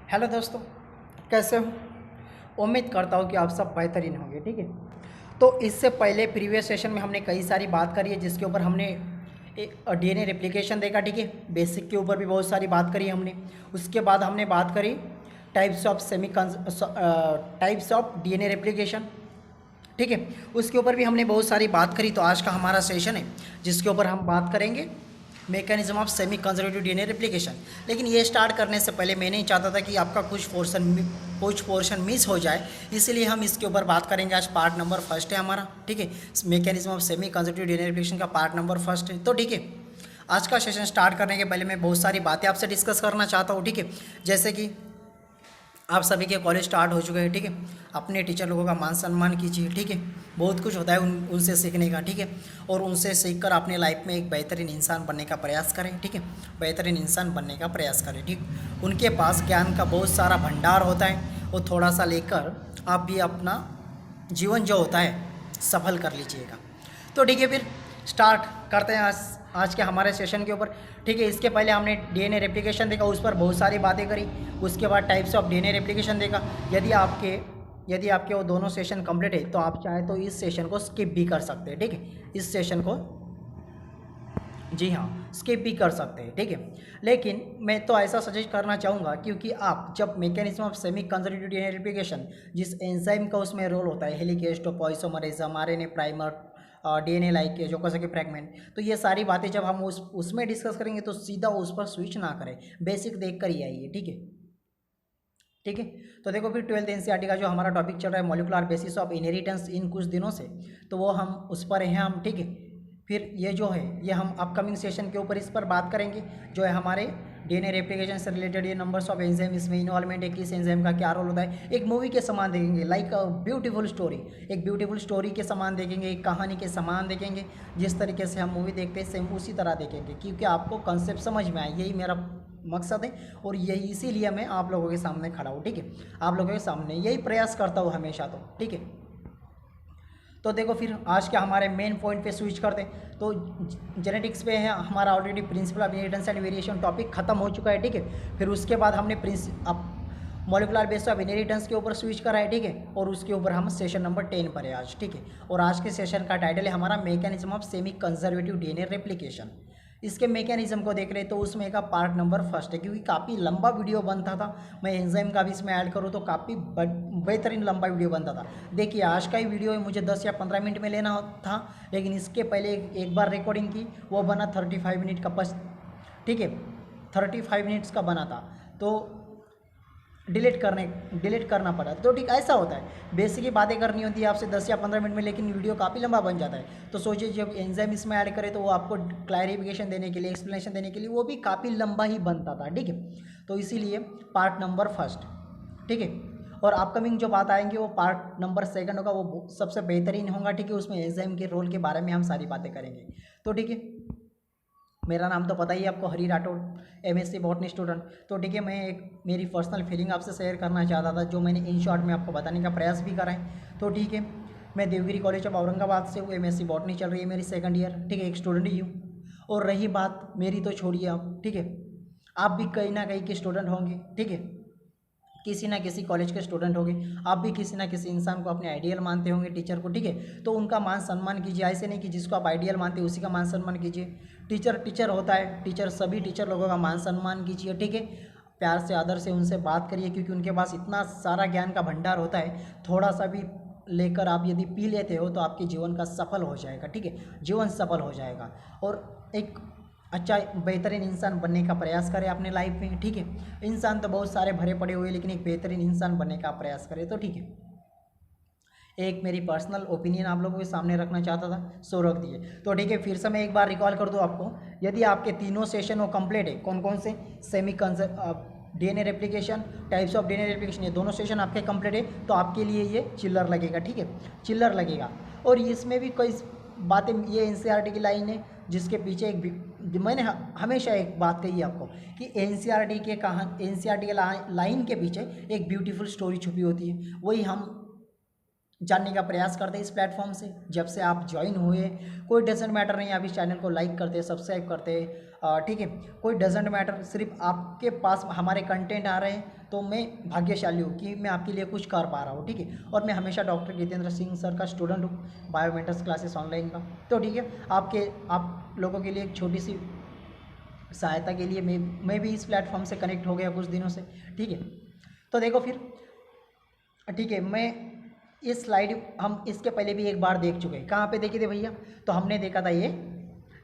Hello दोस्तों, कैसे हो? उम्मीद करता हूँ कि आप सब बेहतरीन होंगे। ठीक है, तो इससे पहले प्रीवियस सेशन में हमने कई सारी बात करी है, जिसके ऊपर हमने डीएनए रेप्लिकेशन देखा। ठीक है, बेसिक के ऊपर भी बहुत सारी बात करी हमने। उसके बाद हमने बात करी टाइप्स ऑफ डीएनए रेप्लिकेशन। ठीक है, उसके ऊपर भी हमने बहुत सारी बात करी। तो आज का हमारा सेशन है जिसके ऊपर हम बात करेंगे mechanism of semi conservative DNA replication. लेकिन ये स्टार्ट करने से पहले मैं नहीं चाहता था कि आपका कुछ पोर्शन मिस हो जाए, इसीलिए हम इसके ऊपर बात करेंगे। आज पार्ट नंबर फर्स्ट है हमारा। ठीक है, mechanism of semi conservative DNA replication का पार्ट नंबर फर्स्ट है। तो ठीक है, आज का सेशन स्टार्ट करने के पहले मैं बहुत सारी बातें आपसे डिस्कस करना चाहता हूँ। ठीक है, जैसे कि आप सभी के कॉलेज स्टार्ट हो चुके हैं। ठीक है, अपने टीचर लोगों का मान सम्मान कीजिए। ठीक है, बहुत कुछ होता है उनसे सीखने का। ठीक है, और उनसे सीखकर अपने लाइफ में एक बेहतरीन इंसान बनने का प्रयास करें। ठीक है, बेहतरीन इंसान बनने का प्रयास करें। ठीक, उनके पास ज्ञान का बहुत सारा भंडार होता है, वो थोड़ा सा लेकर आप भी अपना जीवन जो होता है सफल कर लीजिएगा। तो ठीक है, फिर स्टार्ट करते हैं आज के हमारे सेशन के ऊपर। ठीक है, इसके पहले हमने डीएनए रेप्लिकेशन देखा, उस पर बहुत सारी बातें करी। उसके बाद टाइप्स ऑफ डीएनए रेप्लिकेशन देखा। यदि आपके वो दोनों सेशन कंप्लीट है तो आप चाहे तो इस सेशन को स्किप भी कर सकते हैं। ठीक है, इस सेशन को जी हाँ स्किप भी कर सकते हैं। ठीक है, लेकिन मैं तो ऐसा सजेस्ट करना चाहूँगा, क्योंकि आप जब mechanism of semi conservative DNA replication, जिस एंजाइम का उसमें रोल होता है, हेलिकेज, टॉपॉइसोमरेज, आरएनए प्राइमर, डीएनए लाइकेज, जोकोसा के फ्रैगमेंट, तो ये सारी बातें जब हम उसमें डिस्कस करेंगे तो सीधा उस पर स्विच ना करें, बेसिक देख कर ही आइए। ठीक है, ठीक है। तो देखो, फिर 12th एनसीईआरटी का जो हमारा टॉपिक चल रहा है molecular basis of inheritance in कुछ दिनों से, तो वो हम उस पर हैं हम। ठीक है, फिर ये जो है ये हम अपकमिंग सेशन के ऊपर इस पर बात करेंगे, जो है हमारे डीएनए रेप्लिकेशन से रिलेटेड ये नंबर्स ऑफ एंजाइम, इसमें इन्वॉल्वमेंट है, किस एंजाइम का क्या रोल होता है, एक मूवी के समान देखेंगे, लाइक अ ब्यूटीफुल स्टोरी, एक ब्यूटीफुल स्टोरी के समान देखेंगे, एक कहानी के समान देखेंगे। जिस तरीके से हम मूवी देखते हैं सेम उसी तरह देखेंगे, क्योंकि आपको कॉन्सेप्ट समझ में आए, यही मेरा मकसद है। और यही इसीलिए मैं आप लोगों के सामने खड़ा हूँ। ठीक है, आप लोगों के सामने यही प्रयास करता हूँ हमेशा। तो ठीक है, तो देखो, फिर आज के हमारे मेन पॉइंट पे स्विच करते हैं। तो जेनेटिक्स पे है हमारा already principle of inheritance and variation topic खत्म हो चुका है। ठीक है, फिर उसके बाद हमने मॉलिक्यूलर बेस ऑफ इनहेरिटेंस के ऊपर स्विच करा है। ठीक है, और उसके ऊपर हम सेशन नंबर 10 पर है आज। ठीक है, और आज के सेशन का टाइटल है हमारा mechanism of semi conservative DNA replication. इसके मैकेनिज्म को देख रहे तो उसमें का पार्ट नंबर फर्स्ट है, क्योंकि काफ़ी लंबा वीडियो बनता था। मैं एंजाइम का भी इसमें ऐड करूँ तो काफ़ी बेहतरीन लंबा वीडियो बनता था। देखिए, आज का ही वीडियो मुझे 10 या 15 मिनट में लेना था, लेकिन इसके पहले एक बार रिकॉर्डिंग की, वो बना 35 मिनट का ठीक है, 35 मिनट्स का बना था, तो डिलीट करना पड़ा। तो ठीक ऐसा होता है, बेसिक ही बातें करनी होती है आपसे 10 या 15 मिनट में, लेकिन वीडियो काफ़ी लंबा बन जाता है। तो सोचिए, जब एंजाइम इसमें ऐड करें तो वो आपको क्लैरिफिकेशन देने के लिए, एक्सप्लेनेशन देने के लिए वो भी काफ़ी लंबा ही बनता था। ठीक है, तो इसीलिए पार्ट नंबर फर्स्ट। ठीक है, और अपकमिंग जो बात आएंगे वो पार्ट नंबर सेकंड होगा, वो सबसे बेहतरीन होगा। ठीक है, उसमें एंजाइम के रोल के बारे में हम सारी बातें करेंगे। तो ठीक है, मेरा नाम तो पता ही है आपको, हरी राठौड़, एमएससी बॉटनी स्टूडेंट। तो ठीक है, मैं एक मेरी पर्सनल फीलिंग आपसे शेयर करना चाहता था, जो मैंने इन शॉर्ट में आपको बताने का प्रयास भी करा है। तो ठीक है, मैं देवगिरी कॉलेज ऑफ औरंगाबाद से हूँ, एमएससी बॉटनी चल रही है मेरी सेकंड ईयर। ठीक है, एक स्टूडेंट ही हूँ। और रही बात मेरी, तो छोड़िए आप। ठीक है, आप भी कहीं ना कहीं के स्टूडेंट होंगे। ठीक है, किसी ना किसी कॉलेज के स्टूडेंट होंगे, आप भी किसी ना किसी इंसान को अपने आइडियल मानते होंगे, टीचर को। ठीक है, तो उनका मान सम्मान कीजिए, ऐसे नहीं कि जिसको आप आइडियल मानते हैं उसी का मान सम्मान कीजिए। टीचर टीचर होता है, टीचर सभी टीचर लोगों का मान सम्मान कीजिए। ठीक है, प्यार से आदर से उनसे बात करिए, क्योंकि उनके पास इतना सारा ज्ञान का भंडार होता है, थोड़ा सा भी लेकर आप यदि पी लेते हो तो आपके जीवन का सफल हो जाएगा। ठीक है, जीवन सफल हो जाएगा, और एक अच्छा बेहतरीन इंसान बनने का प्रयास करें अपने लाइफ में। ठीक है, इंसान तो बहुत सारे भरे पड़े हुए, लेकिन एक बेहतरीन इंसान बनने का प्रयास करें। तो ठीक है, एक मेरी पर्सनल ओपिनियन आप लोगों के सामने रखना चाहता था, सो रख दिए। तो ठीक है, फिर से मैं एक बार रिकॉल कर दूँ आपको। यदि आपके तीनों सेशन वो कंप्लीट है, कौन कौन से, semi DNA replication, types of DNA replication, ये दोनों सेशन आपके कंप्लीट है, तो आपके लिए ये चिल्लर लगेगा। ठीक है, चिल्लर लगेगा। और इसमें भी कई बातें, ये एनसीईआरटी की लाइन है, जिसके पीछे मैंने हमेशा एक बात कही है आपको, कि एनसीईआरटी के लाइन के पीछे एक ब्यूटीफुल स्टोरी छुपी होती है। वही हम जानने का प्रयास करते हैं इस प्लेटफॉर्म से। जब से आप ज्वाइन हुए, कोई डजेंट मैटर नहीं, आप इस चैनल को लाइक करते, सब्सक्राइब करते, ठीक है, कोई डजेंट मैटर, सिर्फ आपके पास हमारे कंटेंट आ रहे हैं तो मैं भाग्यशाली हूँ कि मैं आपके लिए कुछ कर पा रहा हूँ। ठीक है, और मैं हमेशा डॉक्टर जितेंद्र सिंह सर का स्टूडेंट हूँ बायोमेंटर्स क्लासेस ऑनलाइन का। तो ठीक है, आप लोगों के लिए एक छोटी सी सहायता के लिए मैं भी इस प्लेटफॉर्म से कनेक्ट हो गया कुछ दिनों से। ठीक है, तो देखो फिर, ठीक है, मैं ये स्लाइड हम इसके पहले भी एक बार देख चुके हैं। कहाँ पे देखे थे भैया? तो हमने देखा था ये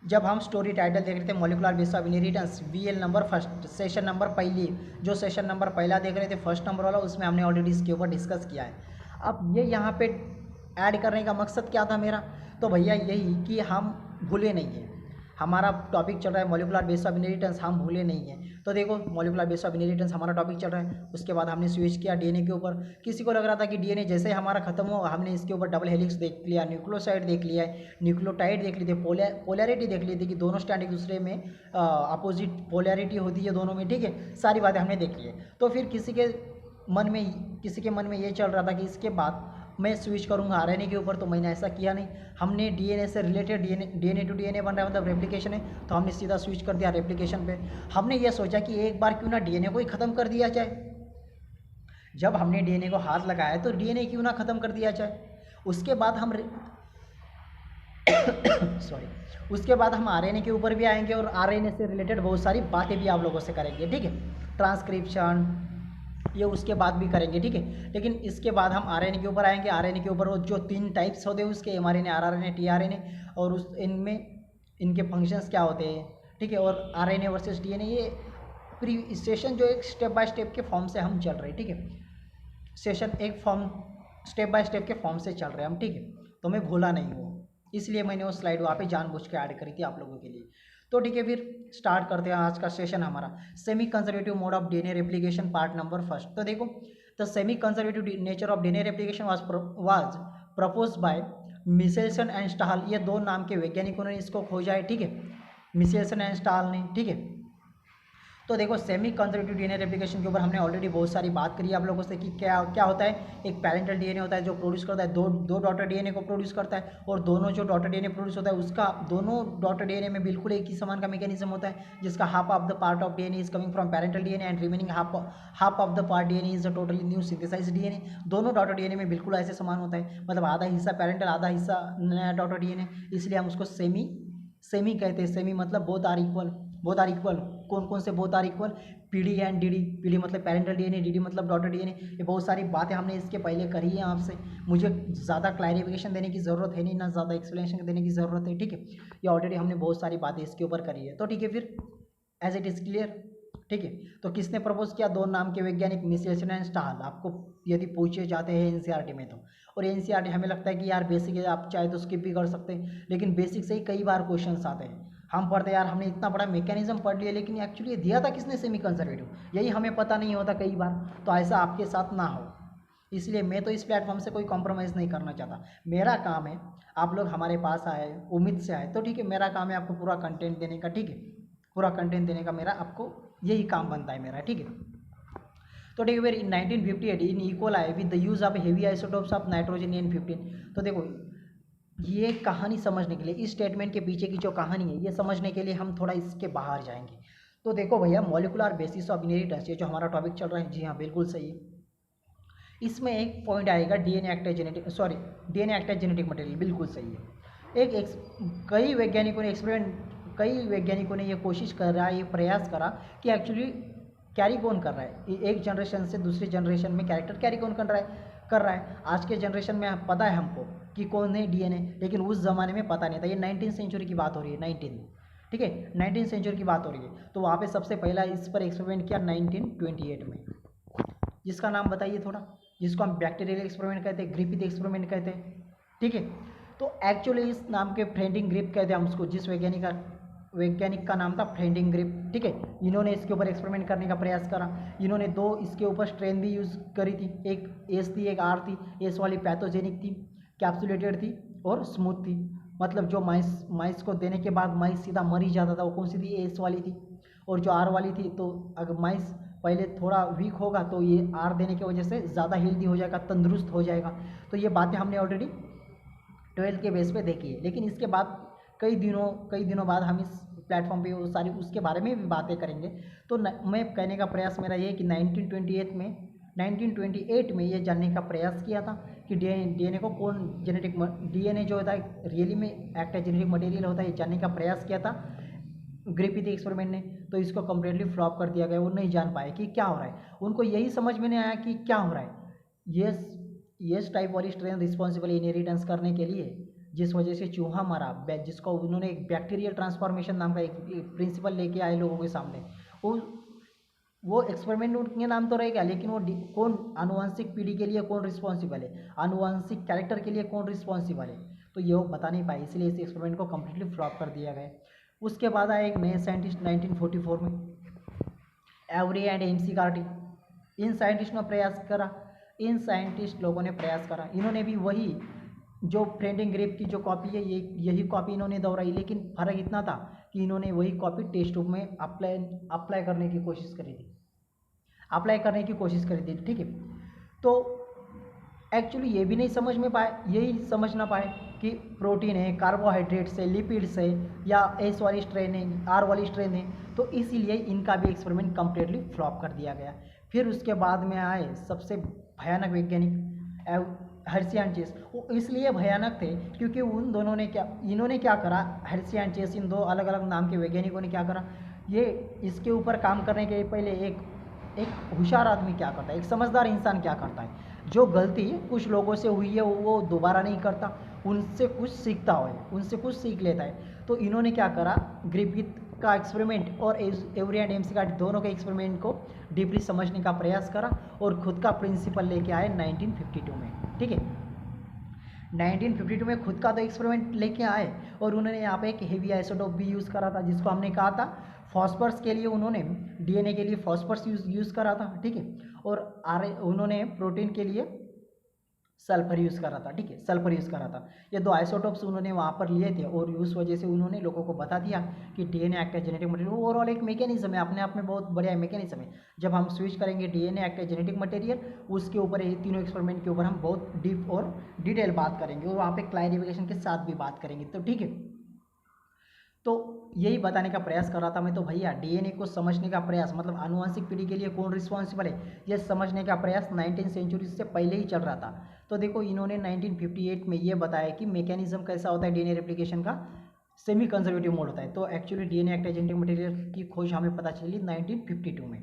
जब हम स्टोरी टाइटल देख रहे थे molecular basis of inheritance VL number first, session number पहली, जो सेशन नंबर पहला देख रहे थे फर्स्ट नंबर वाला, उसमें हमने ऑलरेडी इसके ऊपर डिस्कस किया है। अब ये यहाँ पे ऐड करने का मकसद क्या था मेरा? तो भैया यही कि हम भूले नहीं हैं, हमारा टॉपिक चल रहा है मॉलिक्यूलर बेसिस ऑफ इनहेरिटेंस, हम भूले नहीं हैं। तो देखो मॉलिक्यूलर बेसिस ऑफ इनहेरिटेंस हमारा टॉपिक चल रहा है, उसके बाद हमने स्विच किया DNA के ऊपर। किसी को लग रहा था कि DNA जैसे ही हमारा खत्म हो हमने इसके ऊपर डबल हेलिक्स देख लिया, न्यूक्लियोसाइड देख लिया है, न्यूक्लियोटाइड देख ली थी, पोलैरिटी देख ली थी कि दोनों स्टैंड एक दूसरे में अपोजिट पोलैरिटी होती है दोनों में। ठीक है, सारी बातें हमने देख ली है। तो फिर किसी के मन में ये चल रहा था कि इसके बाद मैं स्विच करूंगा RNA के ऊपर, तो मैंने ऐसा किया नहीं। हमने DNA से रिलेटेड DNA टू DNA बन रहा है, मतलब रेप्लिकेशन है, तो हमने सीधा स्विच कर दिया रेप्लिकेशन पे। हमने ये सोचा कि एक बार क्यों ना DNA को ही ख़त्म कर दिया जाए। जब हमने DNA को हाथ लगाया तो DNA क्यों ना ख़त्म कर दिया जाए। उसके बाद हम उसके बाद हम RNA के ऊपर भी आएंगे और RNA से रिलेटेड बहुत सारी बातें भी आप लोगों से करेंगे। ठीक है, ट्रांसक्रिप्शन ये उसके बाद भी करेंगे। ठीक है, लेकिन इसके बाद हम RNA के ऊपर आएंगे। RNA के ऊपर वो जो 3 टाइप्स होते हैं उसके, mRNA, rRNA, tRNA, और उस इनमें इनके फंक्शंस क्या होते हैं। ठीक है, और RNA वर्सेस DNA, ये प्री सेशन जो एक स्टेप बाय स्टेप के फॉर्म से हम चल रहे हैं। ठीक है, सेशन एक फॉर्म स्टेप बाय स्टेप के फॉर्म से चल रहे हैं हम। ठीक है, तो मैं भूला नहीं हूँ, इसलिए मैंने वो स्लाइड वहाँ पे जानबूझ के ऐड करी थी आप लोगों के लिए। तो ठीक है, फिर स्टार्ट करते हैं आज का सेशन हमारा, semi conservative mode of DNA replication part number first. तो देखो, the semi conservative nature of DNA replication was propose by Meselson and Stahl, ये 2 नाम के वैज्ञानिकों ने इसको खोजा है। ठीक है, मिशेल्सन एंड स्टाहल ने। ठीक है, तो देखो सेमी कंजर्वेटिव DNA रेप्लिकेशन के ऊपर हमने ऑलरेडी बहुत सारी बात करी आप लोगों से कि क्या क्या होता है। एक पैरेंटल DNA होता है जो प्रोड्यूस करता है, दो डॉटर DNA को प्रोड्यूस करता है, और दोनों जो डॉटर DNA प्रोड्यूस होता है उसका दोनों डॉटर DNA में बिल्कुल एक ही समान का मैकेनिज्म होता है, जिसका half of the part of DNA is coming from parental DNA and remaining half of the part DNA is a totally new synthesized DNA। दोनों डॉटर DNA में बिल्कुल ऐसे समान होता है, मतलब आधा हिस्सा पैरेंटल आधा हिस्सा नया डॉटर DNA, इसलिए हम उसको सेमी कहते हैं। सेमी मतलब बोथ आर इक्वल। कौन कौन से both are equal? PD and DD। PD मतलब पैरेंटल DNA, DD मतलब डॉटर DNA। ये बहुत सारी बातें हमने इसके पहले करी है आपसे, मुझे ज़्यादा क्लैरिफिकेशन देने की ज़रूरत है नहीं, ना ज़्यादा एक्सप्लेनेशन देने की ज़रूरत है। ठीक है, ये ऑलरेडी हमने बहुत सारी बातें इसके ऊपर करी है। तो ठीक है, फिर एज इट इज़ क्लियर। ठीक है, तो किसने प्रपोज किया? 2 नाम के वैज्ञानिक, मिशेल्सन एंड स्टाहल। आपको यदि पूछे जाते हैं NCERT में तो, और NCERT हमें लगता है कि यार बेसिक है, आप चाहे तो स्किप भी कर सकते हैं, लेकिन बेसिक से ही कई बार क्वेश्चंस आते हैं। हम पढ़ते यार हमने इतना बड़ा मैकेनिज्म पढ़ लिया, लेकिन एक्चुअली ये दिया था किसने? सेमी कंजर्वेटिव, यही हमें पता नहीं होता कई बार। तो ऐसा आपके साथ ना हो, इसलिए मैं तो इस प्लेटफॉर्म से कोई कॉम्प्रोमाइज़ नहीं करना चाहता। मेरा काम है, आप लोग हमारे पास आए, उम्मीद से आए, तो ठीक है, मेरा काम है आपको पूरा कंटेंट देने का। ठीक है, पूरा कंटेंट देने का मेरा आपको यही काम बनता है मेरा। ठीक है, तो ठीक है, फिर in 1958 in E coli with the use of heavy isotopes of nitrogen N15। तो देखो ये कहानी समझने के लिए, इस स्टेटमेंट के पीछे की जो कहानी है ये समझने के लिए हम थोड़ा इसके बाहर जाएंगे। तो देखो भैया, मॉलिक्यूलर बेसिस ऑफ इनहेरिटेंस, ये जो हमारा टॉपिक चल रहा है, जी हाँ बिल्कुल सही है। इसमें एक पॉइंट आएगा DNA act as genetic material, बिल्कुल सही है। कई वैज्ञानिकों ने ये कोशिश कर रहा है, ये प्रयास करा कि एक्चुअली कैरी कौन कर रहा है, एक जनरेशन से दूसरी जनरेशन में कैरेक्टर कैरी कौन कर रहा है। आज के जनरेशन में पता है हमको कि कौन है DNA, लेकिन उस ज़माने में पता नहीं था। ये 19th सेंचुरी की बात हो रही है, 19, ठीक है, 19th सेंचुरी की बात हो रही है। तो वहाँ पे सबसे पहला इस पर एक्सपेरिमेंट किया 1928 में, जिसका नाम बताइए थोड़ा, जिसको हम बैक्टीरियल एक्सपेरिमेंट कहते हैं, ग्रिफिथ एक्सपेरिमेंट कहते हैं। ठीक है, तो एक्चुअली इस नाम के फ्रेंडिंग ग्रिप कहते हैं हम उसको, जिस वैज्ञानिक का नाम था फ्रेंडिंग ग्रिप। ठीक है, इन्होंने इसके ऊपर एक्सपेरिमेंट करने का प्रयास करा। इन्होंने 2 इसके ऊपर स्ट्रेन भी यूज़ करी थी, एक S थी एक R थी। S वाली पैथोजेनिक थी, कैप्सुलेटेड थी और स्मूथ थी, मतलब जो माइस को देने के बाद माइस सीधा मर ही जाता था, वो कौन सी थी? S वाली थी। और जो R वाली थी, तो अगर माइस पहले थोड़ा वीक होगा तो ये R देने की वजह से ज़्यादा हेल्दी हो जाएगा, तंदुरुस्त हो जाएगा। तो ये बातें हमने ऑलरेडी 12th के बेस पे देखी है। लेकिन इसके बाद कई दिनों बाद हम इस प्लेटफॉर्म पे वो सारी उसके बारे में भी बातें करेंगे। तो मैं कहने का प्रयास मेरा ये है कि 1928 में ये जानने का प्रयास किया था कि डीएनए को कौन डीएनए जो होता है रियली में एक्ट जेनेटिक मटेरियल होता है, ये जानने का प्रयास किया था ग्रिफिथ एक्सपेरिमेंट ने। तो इसको कम्प्लीटली फ्लॉप कर दिया गया, वो नहीं जान पाए कि क्या हो रहा है, उनको यही समझ में नहीं आया कि क्या हो रहा है। यस टाइप वाली स्ट्रेन रिस्पॉन्सिबल इनहेरिटेंस करने के लिए, जिस वजह से चूहा मरा, जिसको उन्होंने एक बैक्टीरियल ट्रांसफॉर्मेशन नाम का एक प्रिंसिपल लेके आए लोगों के सामने। वो एक्सपेरिमेंट उनके नाम तो रहेगा, लेकिन वो कौन आनुवंशिक पीढ़ी के लिए कौन रिस्पॉन्सिबल है, आनुवंशिक कैरेक्टर के लिए कौन रिस्पॉन्सिबल है, तो ये वो बता नहीं पाए, इसलिए इस एक्सपेरिमेंट को कम्प्लीटली फ्लॉप कर दिया गया। उसके बाद आए एक नए साइंटिस्ट 1944 में, एवरी एंड एमसी कार्टी। इन साइंटिस्ट ने प्रयास करा, इन साइंटिस्ट लोगों ने प्रयास करा, इन्होंने भी वही जो फ्रेंडिंग ग्रेप की जो कॉपी है यही कॉपी इन्होंने दोहराई, लेकिन फ़र्क इतना था कि इन्होंने वही कॉपी टेस्ट ट्यूब में अप्लाई करने की कोशिश करी थी, ठीक है। तो एक्चुअली ये भी नहीं समझ में पाए, यही समझ ना पाए कि प्रोटीन है, कार्बोहाइड्रेट्स है, लिपिड्स है, या एस वाली स्ट्रेन है, आर वाली स्ट्रेन है, तो इसीलिए इनका भी एक्सपेरिमेंट कम्प्लीटली फ्लॉप कर दिया गया। फिर उसके बाद में आए सबसे भयानक वैज्ञानिक हर्शी एंड चेस। वो इसलिए भयानक थे क्योंकि उन दोनों ने इन्होंने क्या करा, हर्शी एंड चेस, इन दो अलग अलग नाम के वैज्ञानिकों ने क्या करा, ये इसके ऊपर काम करने के पहले एक होशियार आदमी क्या करता है, एक समझदार इंसान क्या करता है, जो गलती कुछ लोगों से हुई है वो दोबारा नहीं करता, उनसे कुछ सीखता है, उनसे कुछ सीख लेता है। तो इन्होंने क्या करा, ग्रिफिथ का एक्सपेरिमेंट और एवरी एंड एमसी का दोनों के एक्सपेरिमेंट को डीपली समझने का प्रयास करा और खुद का प्रिंसिपल लेके आए 1952 में, ठीक है। 1952 में खुद का तो एक्सपेरिमेंट लेके आए और उन्होंने यहाँ पे एक हेवी आइसोटोप भी यूज़ करा था, जिसको हमने कहा था फॉस्फरस के लिए, उन्होंने डीएनए के लिए फॉस्फरस यूज़ करा था, ठीक है। और उन्होंने प्रोटीन के लिए सल्फर यूज़ करा था, ठीक है, सल्फर यूज़ करा था। ये दो आइसोटोप्स उन्होंने वहाँ पर लिए थे और उस वजह से उन्होंने लोगों को बता दिया कि DNA act as genetic material. Overall एक मैकेनिज्म है, अपने आप में बहुत बढ़िया मैकेनिज्म है। जब हम स्विच करेंगे DNA act as genetic material, उसके ऊपर ये तीनों एक्सपेरिमेंट के ऊपर हम बहुत डीप और डिटेल बात करेंगे और वहाँ पर क्लैरिफिकेशन के साथ भी बात करेंगे, तो ठीक है। तो यही बताने का प्रयास कर रहा था मैं, तो भैया डीएनए को समझने का प्रयास, मतलब आनुवंशिक पीढ़ी के लिए कौन रिस्पॉन्सिबल है, ये समझने का प्रयास 19वीं सेंचुरी से पहले ही चल रहा था। तो देखो इन्होंने 1958 में ये बताया कि मैकेनिज्म कैसा होता है डीएनए रेप्लिकेशन का, सेमी कंजर्वेटिव मोड होता है। तो actually DNA act as genetic material की खोज हमें पता चली 1952 में,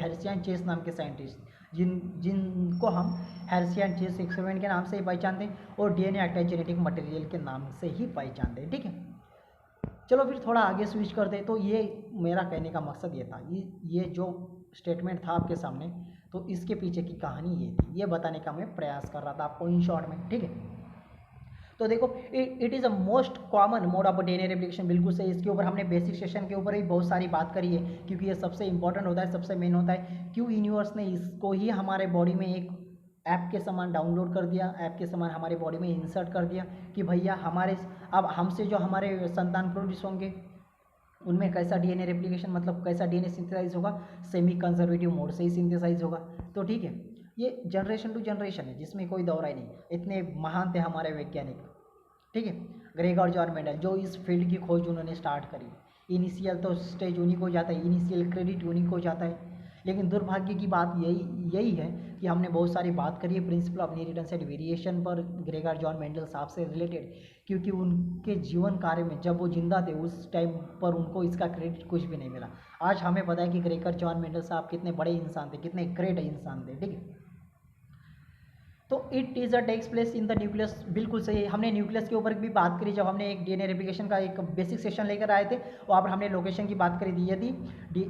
हर्शी एंड चेस नाम के साइंटिस्ट, जिनको हम हर्शी एंड चेस एक्सपेरिमेंट के नाम से ही पहचानते हैं और DNA act as genetic material के नाम से ही पहचानते हैं, ठीक है। चलो फिर थोड़ा आगे स्विच करते हैं। तो ये मेरा कहने का मकसद ये था, ये जो स्टेटमेंट था आपके सामने, तो इसके पीछे की कहानी ये थी, ये बताने का मैं प्रयास कर रहा था आपको इन शॉर्ट में, ठीक है। तो देखो it is a most common mode of DNA replication, बिल्कुल सही। इसके ऊपर हमने बेसिक सेशन के ऊपर ही बहुत सारी बात करी है, क्योंकि ये सबसे इंपॉर्टेंट होता है, सबसे मेन होता है। क्यों यूनिवर्स ने इसको ही हमारे बॉडी में एक ऐप के समान डाउनलोड कर दिया, ऐप के समान हमारी बॉडी में इंसर्ट कर दिया कि भैया हमारे अब हमसे जो हमारे संतान प्रोड्यूस होंगे उनमें कैसा डीएनए रेप्लिकेशन, मतलब कैसा डीएनए सिंथेसाइज होगा, सेमी कंजर्वेटिव मोड से ही सिंथेसाइज होगा। तो ठीक है, ये जनरेशन टू जनरेशन है, जिसमें कोई दौरा ही नहीं। इतने महान थे हमारे वैज्ञानिक, ठीक है, ग्रेगर जॉन मेंडल, जो इस फील्ड की खोज उन्होंने स्टार्ट करी। इनिशियल तो स्टेज उन्हीं को जाता है, इनिशियल क्रेडिट उन्हीं को जाता है। लेकिन दुर्भाग्य की बात यही है कि हमने बहुत सारी बात करी है principle of inheritance and variation पर ग्रेगर जॉन मेंडल साहब से रिलेटेड, क्योंकि उनके जीवन कार्य में जब वो जिंदा थे उस टाइम पर उनको इसका क्रेडिट कुछ भी नहीं मिला। आज हमें पता है कि ग्रेगर जॉन मेंडल साहब कितने बड़े इंसान थे, कितने ग्रेट इंसान थे, ठीक है। तो it is a takes place in the nucleus, बिल्कुल सही है। हमने न्यूक्लियस के ऊपर भी बात करी जब हमने एक डीएनए रेप्लिकेशन का एक बेसिक सेशन लेकर आए थे, वहाँ पर हमने लोकेशन की बात करी थी। यदि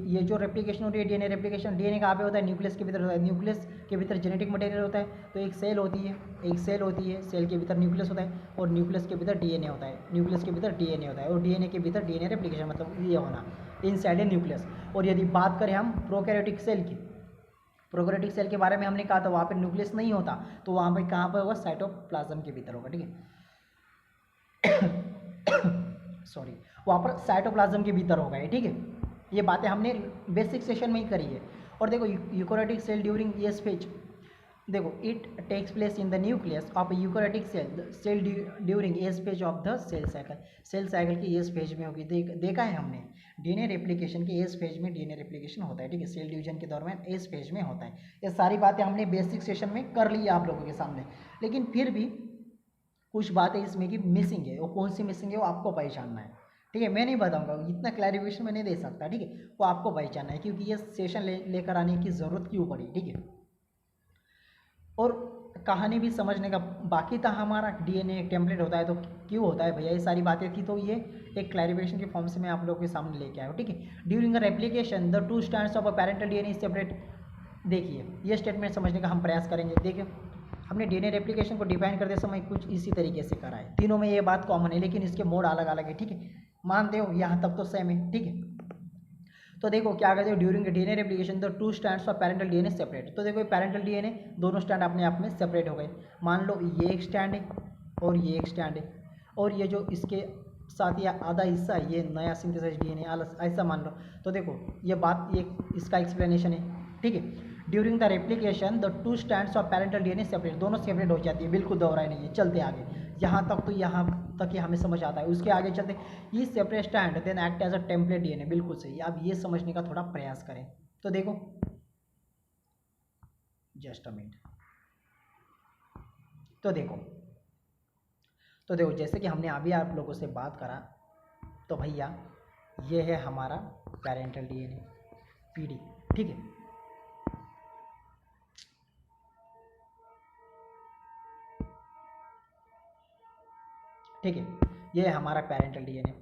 ये जो रेप्लिकेशन होती है डीएनए रेप्लिकेशन, डीएनए कहाँ पे होता है, न्यूक्लियस के भीतर होता है। न्यूक्लियस के भीतर जेनेटिक मटेरियल होता है, तो एक सेल होती है, सेल के भीतर न्यूक्लियस होता है और न्यूक्लियस के भीतर डीएनए होता है, न्यूक्लियस के भीतर डीएनए होता है और डीएनए के भीतर डीएनए रेप्लिकेशन, मतलब ये होना इनसाइड ए न्यूक्लियस। और यदि बात करें हम प्रोकैरियोटिक सेल की, प्रोकैरियोटिक सेल के बारे में हमने कहा था वहाँ पे न्यूक्लियस नहीं होता, तो वहाँ पे कहाँ पर होगा, साइटोप्लाज्म के भीतर होगा, ठीक है। सॉरी, वहाँ पर साइटोप्लाज्म के भीतर होगा ये, ठीक है। ये बातें हमने बेसिक सेशन में ही करी है। और देखो यूकोरियोटिक सेल ड्यूरिंग ये स्टेज, देखो, it takes place in the nucleus of eukaryotic cell during S phase of the cell cycle की एज फेज में होगी। देखा है हमने डीएनए रेप्लिकेशन के एज फेज में डीएनए रेप्लिकेशन होता है, ठीक है, सेल डिवीजन के दौरान एज फेज में होता है। ये सारी बातें हमने बेसिक सेशन में कर ली है आप लोगों के सामने, लेकिन फिर भी कुछ बातें इसमें की मिसिंग है। वो कौन सी मिसिंग है वो आपको पहचानना है, ठीक है। मैं नहीं बताऊंगा, इतना क्लैरिफिकेशन मैं नहीं दे सकता, ठीक है। वो आपको पहचानना है, क्योंकि ये सेशन लेकर आने की ज़रूरत क्यों पड़ी, ठीक है। और कहानी भी समझने का बाकी था। हमारा डीएनए टेम्पलेट होता है तो क्यों होता है भैया, ये सारी बातें थी, तो ये एक क्लैरिफिकेशन के फॉर्म से मैं आप लोगों के सामने लेके आया हूँ, ठीक है। During a replication the 2 strands of a parental DNA is separate. देखिए, ये स्टेटमेंट समझने का हम प्रयास करेंगे। देखिए, हमने डीएनए रेप्लिकेशन को डिफाइन करते समय कुछ इसी तरीके से करा है। तीनों में ये बात कॉमन है, लेकिन इसके मोड अलग अलग है, ठीक है। मानते हो यहाँ तक तो सेम है, ठीक है। तो देखो क्या कहते हो, during DNA replication the 2 strands of parental DNA separate. तो देखो पैरेंटल डीएनए दोनों स्ट्रैंड अपने आप में सेपरेट हो गए। मान लो ये एक स्टैंड है और ये एक स्टैंड है, और ये जो इसके साथ ये आधा हिस्सा है ये नया सिंथेसाइज डीएनए, ऐसा मान लो। तो देखो ये बात, ये इसका एक्सप्लेनेशन है, ठीक है। During the replication the 2 strands of parental DNA separate, दोनों सेपरेट हो जाती है, बिल्कुल दोहराई नहीं है। चलते आगे, यहाँ तक तो यहाँ तक ही हमें समझ आता है। उसके आगे चलते, ये separate strand then act as a template DNA, बिल्कुल सही। अब ये समझने का थोड़ा प्रयास करें। तो देखो, जस्ट अ मिनट। तो देखो जैसे कि हमने अभी आप लोगों से बात करा, तो भैया ये है हमारा पैरेंटल डीएनए पीडी, ठीक है। ठीक है, ये है हमारा पैरेंटल डीएनए।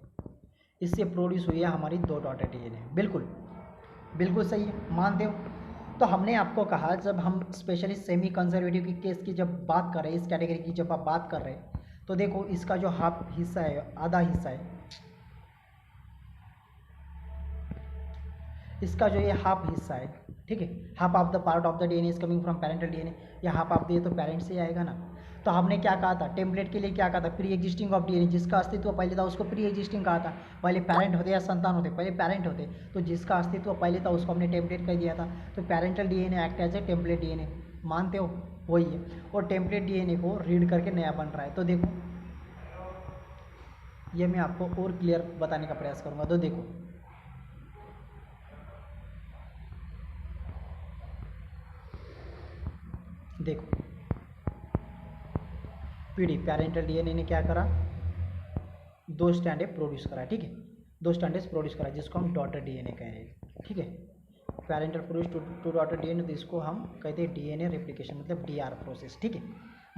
इससे प्रोड्यूस हुई है हमारी 2 डॉटर डीएनए, बिल्कुल सही है, मानते हो। तो हमने आपको कहा, जब हम स्पेशली सेमी कंजर्वेटिव की केस की जब बात कर रहे हैं, इस कैटेगरी की जब आप बात कर रहे हैं, तो देखो इसका जो हाफ हिस्सा है, आधा हिस्सा है, इसका जो ये हाफ हिस्सा है, ठीक है, half of the part of the DNA is coming from parental DNA. या हाफ ऑफ द, तो पेरेंट से आएगा ना। तो हमने क्या कहा था, टेम्पलेट के लिए क्या कहा था, प्री एग्जिस्टिंग ऑफ डीएनए, जिसका अस्तित्व पहले था उसको प्री एग्जिस्टिंग कहा था। पहले पेरेंट होते या संतान होते, पहले पेरेंट होते, तो जिसका अस्तित्व पहले था उसको हमने टेम्पलेट कह दिया था। तो parental DNA act as a template DNA, मानते हो, वही है। और टेम्पलेट डीएनए को रीड करके नया बन रहा है। तो देखो ये मैं आपको और क्लियर बताने का प्रयास करूँगा। तो देखो पीडी पैरेंटल डीएनए ने क्या करा, 2 स्टैंडे प्रोड्यूस करा, ठीक है, 2 स्टैंडर्ड्स प्रोड्यूस करा, जिसको हम डॉटर डीएनए कह रहे हैं, ठीक है। पैरेंटल प्रोड्यूस 2 डॉटर डीएनए, तो इसको हम कहते हैं डीएनए रेप्लिकेशन, मतलब डीआर प्रोसेस, ठीक है,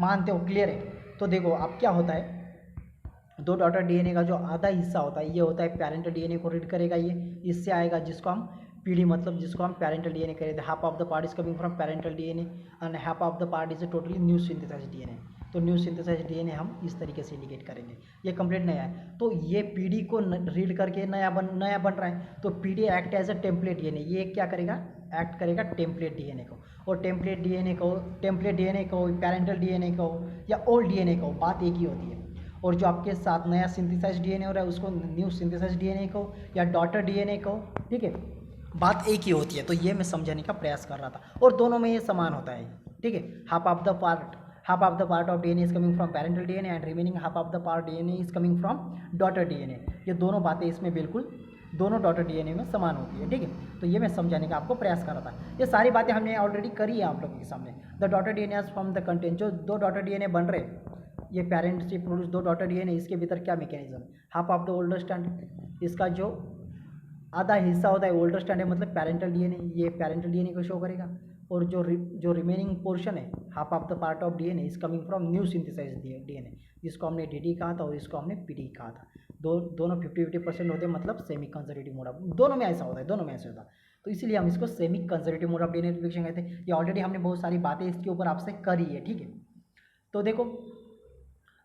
मानते हो, क्लियर है। तो देखो अब क्या होता है, 2 डॉटर डीएनए का जो आधा हिस्सा होता है ये होता है पैरेंटल डीएनए को रीड करेगा, ये इससे आएगा, जिसको हम पीडी, मतलब जिसको हम पैरेंटल डीएनए कह रहे थे। Half of the part is coming from parental DNA and half of the part is a totally new synthesized DNA. तो न्यू सिंथेसाइज्ड डीएनए हम इस तरीके से इंडिकेट करेंगे, ये कंप्लीट नया है। तो ये पीडी को रीड करके नया बन रहा है। तो PD act as a template DNA, ये क्या करेगा, एक्ट करेगा टेम्पलेट डीएनए को। और टेम्पलेट डीएनए को पैरेंटल डीएनए को या ओल्ड डीएनए को, बात एक ही होती है। और जो आपके साथ नया सिंथेसाइज डीएनए हो रहा है उसको न्यू सिंथेसाइज डीएनए को या डॉटर डीएनए को, ठीक है, बात एक ही होती है। तो ये मैं समझाने का प्रयास कर रहा था, और दोनों में ये समान होता है, ठीक है। Half of the part of DNA is coming from parental DNA and remaining half of the part DNA is coming from daughter DNA. ये दोनों बातें इसमें बिल्कुल दोनों डॉटर डीएनए में समान होती है, ठीक है। तो ये मैं समझाने का आपको प्रयास कर रहा था। ये सारी बातें हमने ऑलरेडी करी है आप लोगों के सामने। The daughter DNA from the content, जो 2 डॉटर डीएनए बन रहे, ये पेरेंट से प्रोड्यूस 2 डॉटर डीएनए, इसके भीतर क्या mechanism, half of the older stand, इसका जो आधा हिस्सा होता है ओल्डर स्टैंड है, मतलब पैरेंटल डीएनए, ये पैरेंटल डीएनए को शो करेगा। और जो रिमेनिंग पोर्शन है, half of the part of DNA is coming from new synthesized DNA, जिसको हमने डीडी कहा था और इसको हमने पीडी कहा था। दोनों 50-50% होते हैं, मतलब सेमी कंजर्वेटिव मोड ऑफ, दोनों में ऐसा होता है, तो इसीलिए हम इसको semi conservative mode of DNA replication कहते हैं। ये ऑलरेडी हमने बहुत सारी बातें इसके ऊपर आपसे करी है, ठीक है। तो देखो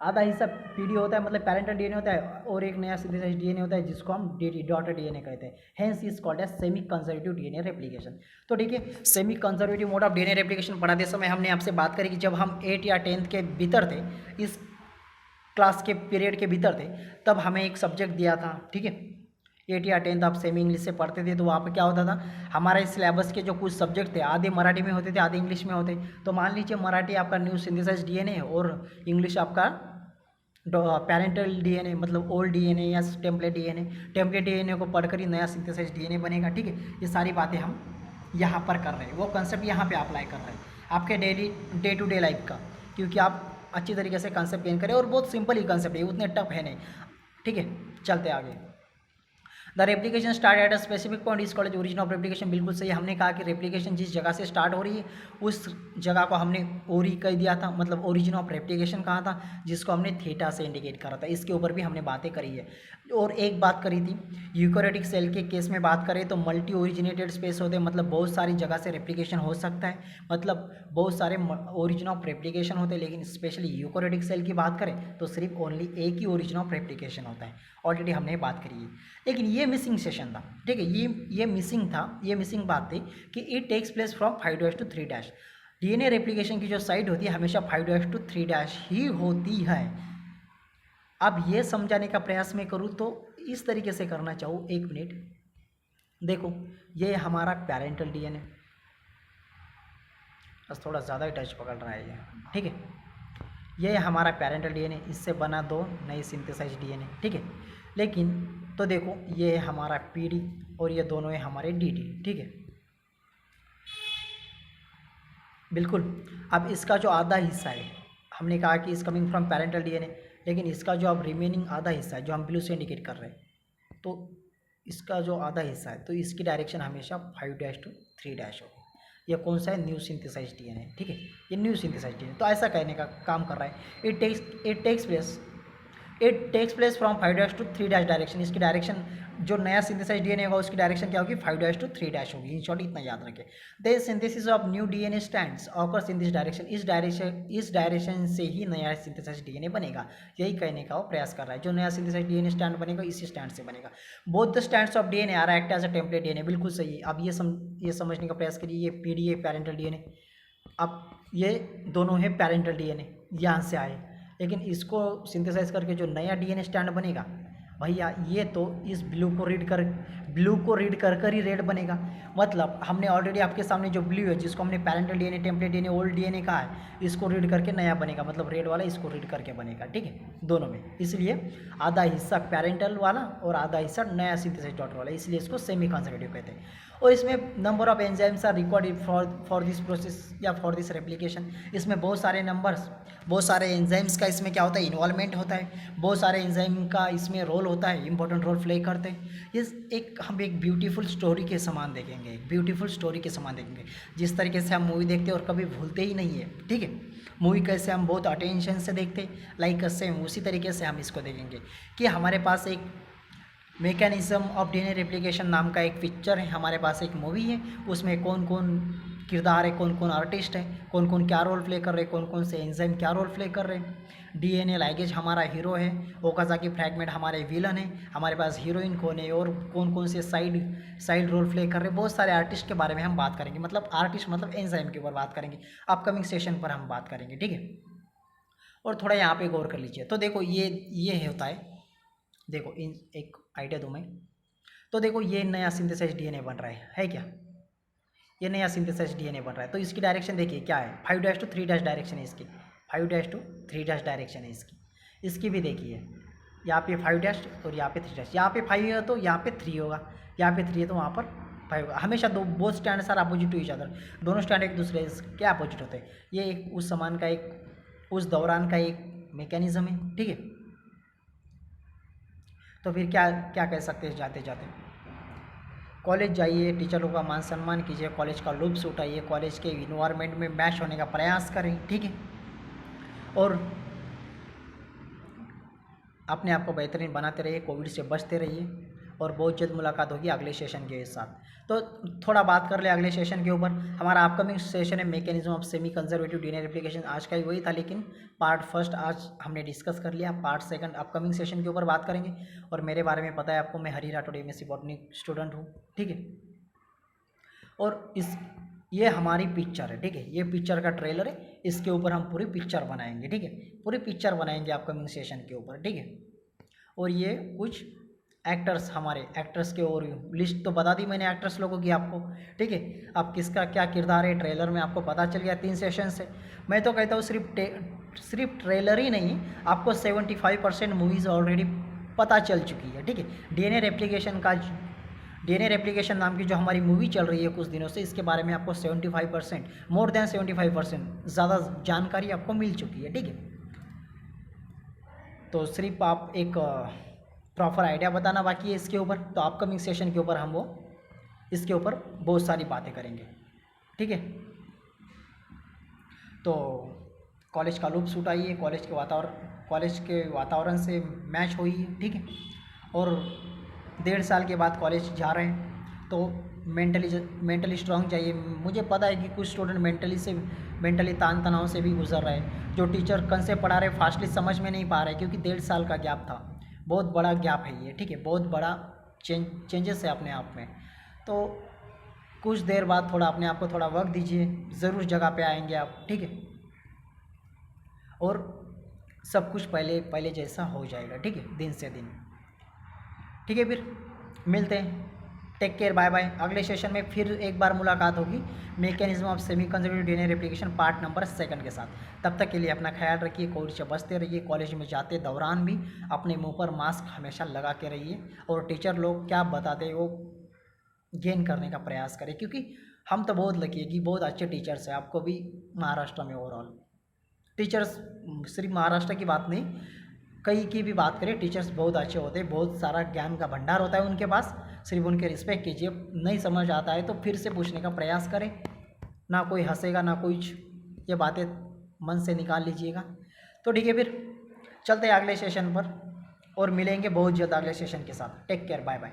आधा हिस्सा पीडी होता है, मतलब पैरेंटल डीएनए होता है, और एक नया सिंथेसाइज्ड डीएनए होता है जिसको हम डॉटर डीएनए कहते हैं। Hence is called as semi conservative DNA replication. तो ठीक है, semi conservative mode of DNA replication पढ़ाते समय हमने आपसे बात करी कि जब हम 8 या 10th के भीतर थे, इस क्लास के पीरियड के भीतर थे, तब हमें एक सब्जेक्ट दिया था, ठीक है, एट या 10th आप सेमी इंग्लिश से पढ़ते थे तो वहाँ पे क्या होता था, हमारे सिलेबस के जो कुछ सब्जेक्ट थे आधे मराठी में होते थे आधे इंग्लिश में होते। तो मान लीजिए मराठी आपका न्यू सिंथेसाइज डीएनए और इंग्लिश आपका पैरेंटल डीएनए मतलब ओल्ड डीएनए या टेम्पलेट डीएनए। टेम्पलेट डीएनए को पढ़कर ही नया सिंथेसाइज डीएनए बनेगा। ठीक है, ये सारी बातें हम यहाँ पर कर रहे हैं, वो कंसेप्ट यहाँ पे अप्लाई कर रहे हैं आपके daily day to day life का, क्योंकि आप अच्छी तरीके से कंसेप्ट गेन करें। और बहुत सिंपल ही कंसेप्ट है, उतने टफ है नहीं। ठीक है, चलते आगे। The replication start at a specific point is called origin of replication. बिल्कुल सही, हमने कहा कि रेप्लिकेशन जिस जगह से स्टार्ट हो रही है उस जगह को हमने ओरी कह दिया था, मतलब ओरिजिन ऑफ रेप्लिकेशन कहा था, जिसको हमने थीटा से इंडिकेट करा था। इसके ऊपर भी हमने बातें करी है। और एक बात करी थी, यूकैरियोटिक सेल के केस में बात करें तो मल्टी ओरिजिनेटेड स्पेस होते हैं, मतलब बहुत सारी जगह से रेप्लिकेशन हो सकता है, मतलब बहुत सारे ओरिजिन ऑफ रेप्लिकेशन होते हैं। लेकिन स्पेशली यूकैरियोटिक सेल की बात करें तो सिर्फ ओनली एक ही ओरिजिन ऑफ रेप्लिकेशन होता है। ऑलरेडी हमने बात करी है, लेकिन ये मिसिंग सेशन था। ठीक है, ये मिसिंग था, ये मिसिंग बात थी कि it takes place from 5' to 3'। DNA replication की जो साइड होती है हमेशा 5' to 3' ही होती है। अब ये समझाने का प्रयास मैं करूँ तो इस तरीके से करना चाहूँ, एक मिनट देखो, ये हमारा पैरेंटल डीएनए, बस थोड़ा ज़्यादा ही टच पकड़ रहा है ये। ठीक है, ये हमारा पैरेंटल डीएनए, इससे बना दो नए सिंथेसाइज डीएनए। ठीक है, लेकिन तो देखो ये हमारा पीडी और ये दोनों है हमारे डीडी। ठीक है, बिल्कुल। अब इसका जो आधा हिस्सा है, हमने कहा कि इस कमिंग फ्रॉम पैरेंटल डीएनए, लेकिन इसका जो अब रिमेनिंग आधा हिस्सा है जो हम ब्लू से इंडिकेट कर रहे हैं, तो इसका जो आधा हिस्सा है तो इसकी डायरेक्शन हमेशा 5' to 3' होगी। ये कौन सा है, न्यू सिंथेसाइज डीएनए। ठीक है, ये न्यू सिंथेसाइज डीएनए तो ऐसा कहने का काम कर रहा है। It takes place from 5' to 3' direction. इसकी डायरेक्शन जो नया सिंथेसाइज डीएनए होगा उसकी डायरेक्शन क्या होगी, 5' to 3' होगी। इन शॉर्ट इतना याद रखें। The synthesis of new DNA stands occurs in this direction. इस डायरेक्शन से ही नया सिंथेसाइज डीएनए बनेगा, यही कहने का वो प्रयास कर रहा है। जो नया सिंथेसाइज डीएनए स्टैंड बनेगा इसी स्टैंड से बनेगा। Both the strands of DNA are act as a template DNA. बिल्कुल सही है। अब ये समझने का प्रयास करिए, ये पीडीए पैरेंटल डीएनए, अब ये दोनों है पैरेंटल डीएनए, यहाँ से आए, लेकिन इसको सिंथेसाइज करके जो नया डीएनए स्टैंड बनेगा भैया, ये तो इस ब्लू को रीड कर ही रेड बनेगा। मतलब हमने ऑलरेडी आपके सामने जो ब्लू है जिसको हमने parental DNA template DNA old DNA कहा है, इसको रीड करके नया बनेगा, मतलब रेड वाला इसको रीड करके बनेगा। ठीक है, दोनों में, इसलिए आधा हिस्सा पैरेंटल वाला और आधा हिस्सा नया सिंथेसाइज डॉटर वाला, इसलिए इसको सेमी कंजर्वेटिव कहते हैं। और इसमें number of enzymes are recorded for this process या फॉर दिस रेप्लिकेशन। इसमें बहुत सारे नंबर्स, बहुत सारे एंजाइम्स का इसमें क्या होता है, इन्वॉल्वमेंट होता है, बहुत सारे एंजाइम का इसमें रोल होता है, इंपॉर्टेंट रोल प्ले करते हैं। ये हम एक ब्यूटीफुल स्टोरी के समान देखेंगे, एक ब्यूटीफुल स्टोरी के समान देखेंगे, जिस तरीके से हम मूवी देखते हैं और कभी भूलते ही नहीं है। ठीक है, मूवी कैसे हम बहुत अटेंशन से देखते हैं, लाइक सेम उसी तरीके से हम इसको देखेंगे कि हमारे पास एक मैकेनिज्म ऑफ डीएनए रेप्लिकेशन नाम का एक पिक्चर है, हमारे पास एक मूवी है, उसमें कौन कौन किरदार है, कौन कौन आर्टिस्ट है, कौन कौन क्या रोल प्ले कर रहे हैं, कौन कौन से एंजाइम क्या रोल प्ले कर रहे हैं। डीएनए लाइगेज हमारा हीरो है, ओकाज़ाकी फ्रैगमेंट हमारे विलन है, हमारे पास हीरोइन कौन है और कौन कौन से साइड रोल प्ले कर रहे हैं। बहुत सारे आर्टिस्ट के बारे में हम बात करेंगे, मतलब आर्टिस्ट मतलब एंजाइम के ऊपर बात करेंगे, अपकमिंग सेशन पर हम बात करेंगे। ठीक है, और थोड़ा यहाँ पे गौर कर लीजिए। तो देखो ये होता है, देखो इन एक आइडिया दूँ मैं, तो देखो ये नया सिंथेसाइज डीएनए बन रहा है क्या, ये नया सिंथेसाइज डीएनए बन रहा है। तो इसकी डायरेक्शन देखिए क्या है, 5' to 3' डायरेक्शन है इसकी, 5' to 3' डायरेक्शन है इसकी भी देखिए, यहाँ पे 5' और यहाँ पे 3'। यहाँ पे 5 है तो यहाँ पे 3 होगा, यहाँ पे 3 है तो वहाँ पर 5 होगा। हमेशा both strand are opposite to each other, दोनों स्टैंड एक दूसरे के अपोजिट होते हैं। ये एक उस समान का उस दौरान का एक मैकेनिज्म है। ठीक है, तो फिर क्या कह सकते हैं जाते जाते, कॉलेज जाइए, टीचरों का मान सम्मान कीजिए, कॉलेज का लुत्फ़ उठाइए, कॉलेज के इन्वायरमेंट में मैच होने का प्रयास करें। ठीक है, और अपने आप को बेहतरीन बनाते रहिए, कोविड से बचते रहिए, और बहुत जल्द मुलाकात होगी अगले सेशन के साथ। तो थोड़ा बात कर ले अगले सेशन के ऊपर। हमारा अपकमिंग सेशन है mechanism of semi conservative DNA replication. आज का ही वही था, लेकिन पार्ट फर्स्ट आज हमने डिस्कस कर लिया, पार्ट सेकंड अपकमिंग सेशन के ऊपर बात करेंगे। और मेरे बारे में पता है आपको, मैं हरी राठौड़ MSc बॉटनी स्टूडेंट हूँ। ठीक है, और ये हमारी पिक्चर है। ठीक है, ये पिक्चर का ट्रेलर है, इसके ऊपर हम पूरी पिक्चर बनाएंगे। ठीक है, पूरी पिक्चर बनाएंगे अपकमिंग सेशन के ऊपर। ठीक है, और ये कुछ एक्टर्स, हमारे एक्टर्स के ओवरव्यू लिस्ट तो बता दी मैंने एक्टर्स लोगों की आपको, ठीक है। अब किसका क्या किरदार है ट्रेलर में आपको पता चल गया 3 सेशन से। मैं तो कहता हूँ सिर्फ ट्रेलर ही नहीं, आपको 75% मूवीज़ ऑलरेडी पता चल चुकी है, ठीक है। डीएनए रेप्लिकेशन नाम की जो हमारी मूवी चल रही है कुछ दिनों से, इसके बारे में आपको 75%, मोर देन 75% ज़्यादा जानकारी आपको मिल चुकी है, ठीक है। तो सिर्फ आप एक प्रॉपर आइडिया बताना बाकी है इसके ऊपर। तो अपकमिंग सेशन के ऊपर हम वो इसके ऊपर बहुत सारी बातें करेंगे, ठीक है। तो कॉलेज का लुत्फ़ उठाइए, कॉलेज के वातावरण से मैच होइए, ठीक है। और 1.5 साल के बाद कॉलेज जा रहे हैं तो मेंटली स्ट्रांग चाहिए। मुझे पता है कि कुछ स्टूडेंट मेंटली तान तनाव से भी गुजर रहे हैं। जो टीचर कंसेप्ट पढ़ा रहे फास्टली समझ में नहीं पा रहे, क्योंकि 1.5 साल का गैप था, बहुत बड़ा गैप है ये, ठीक है। बहुत बड़ा चेंजेस है अपने आप में। तो कुछ देर बाद थोड़ा अपने आप को थोड़ा वक्त दीजिए, ज़रूर जगह पे आएंगे आप, ठीक है। और सब कुछ पहले जैसा हो जाएगा, ठीक है, दिन से दिन, ठीक है। फिर मिलते हैं, टेक केयर, बाय बाय। अगले सेशन में फिर एक बार मुलाकात होगी mechanism of semi conservative DNA replication part number 2 के साथ। तब तक के लिए अपना ख्याल रखिए, कोविड से बचते रहिए। कॉलेज में जाते दौरान भी अपने मुंह पर मास्क हमेशा लगा के रहिए, और टीचर लोग क्या बताते हैं वो गेन करने का प्रयास करें, क्योंकि हम तो बहुत लकी है कि बहुत अच्छे टीचर्स हैं आपको भी महाराष्ट्र में। ओवरऑल टीचर्स, सिर्फ महाराष्ट्र की बात नहीं, कई की भी बात करें, टीचर्स बहुत अच्छे होते हैं, बहुत सारा ज्ञान का भंडार होता है उनके पास। सिर्फ उनके रिस्पेक्ट कीजिए, नहीं समझ आता है तो फिर से पूछने का प्रयास करें, ना कोई हंसेगा ना कुछ, ये बातें मन से निकाल लीजिएगा। तो ठीक है, फिर चलते हैं अगले सेशन पर और मिलेंगे बहुत जल्द अगले सेशन के साथ। Take care, bye bye.